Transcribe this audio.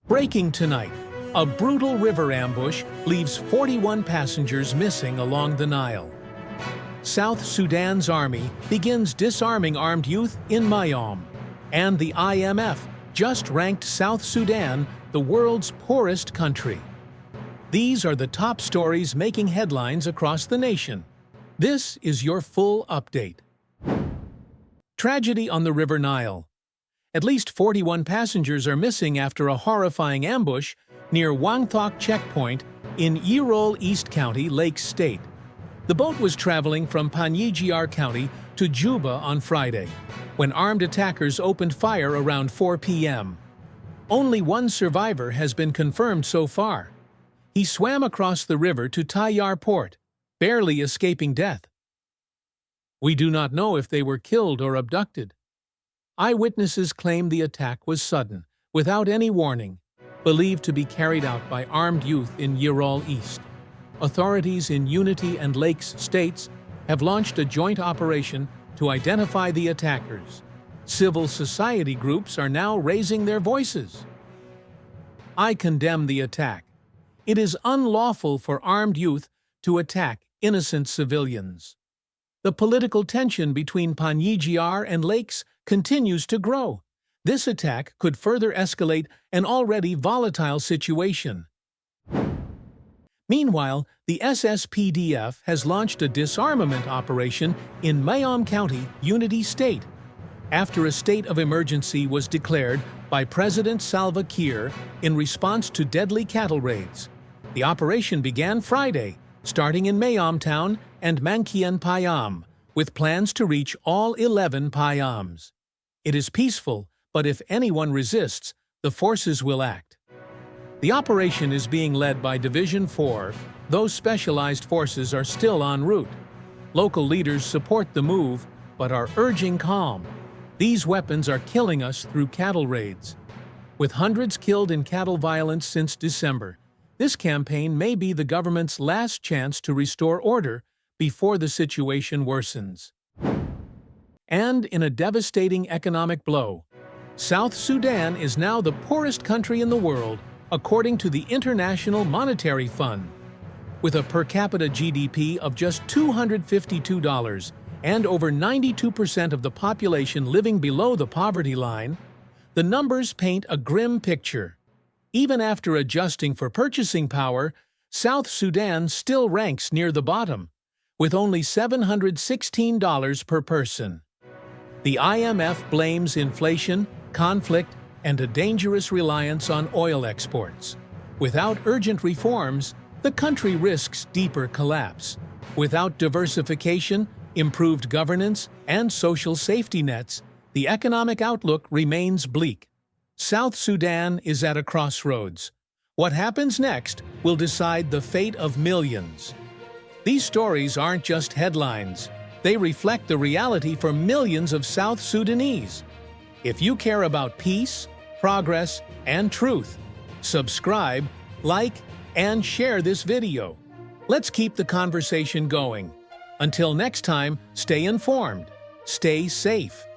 Breaking tonight, a brutal river ambush leaves 41 passengers missing along the Nile. South Sudan's army begins disarming armed youth in Mayom, and the IMF just ranked South Sudan the world's poorest country. These are the top stories making headlines across the nation. This is your full update. Tragedy on the River Nile. At least 41 passengers are missing after a horrifying ambush near Wangthok Checkpoint in Yirol East County, Lake State. The boat was traveling from Mayom County to Juba on Friday, when armed attackers opened fire around 4 p.m. Only one survivor has been confirmed so far. He swam across the river to Tayar port, barely escaping death. We do not know if they were killed or abducted. Eyewitnesses claim the attack was sudden, without any warning, believed to be carried out by armed youth in Yirol East. Authorities in Unity and Lakes states have launched a joint operation to identify the attackers. Civil society groups are now raising their voices. I condemn the attack. It is unlawful for armed youth to attack innocent civilians. The political tension between Mayom and Lakes continues to grow. This attack could further escalate an already volatile situation. Meanwhile, the SSPDF has launched a disarmament operation in Mayom County, Unity State, after a state of emergency was declared by President Salva Kiir in response to deadly cattle raids. The operation began Friday, starting in Mayom Town and Mankian Payam, with plans to reach all 11 Payams. It is peaceful, but if anyone resists, the forces will act. The operation is being led by Division 4. Those specialized forces are still en route. Local leaders support the move, but are urging calm. These weapons are killing us through cattle raids. With hundreds killed in cattle violence since December, this campaign may be the government's last chance to restore order before the situation worsens. And in a devastating economic blow, South Sudan is now the poorest country in the world, according to the International Monetary Fund. With a per capita GDP of just $252 and over 92% of the population living below the poverty line, the numbers paint a grim picture. Even after adjusting for purchasing power, South Sudan still ranks near the bottom, with only $716 per person. The IMF blames inflation, conflict, and a dangerous reliance on oil exports. Without urgent reforms, the country risks deeper collapse. Without diversification, improved governance, and social safety nets, the economic outlook remains bleak. South Sudan is at a crossroads. What happens next will decide the fate of millions. These stories aren't just headlines. They reflect the reality for millions of South Sudanese. If you care about peace, progress, and truth, subscribe, like, and share this video. Let's keep the conversation going. Until next time, stay informed, stay safe.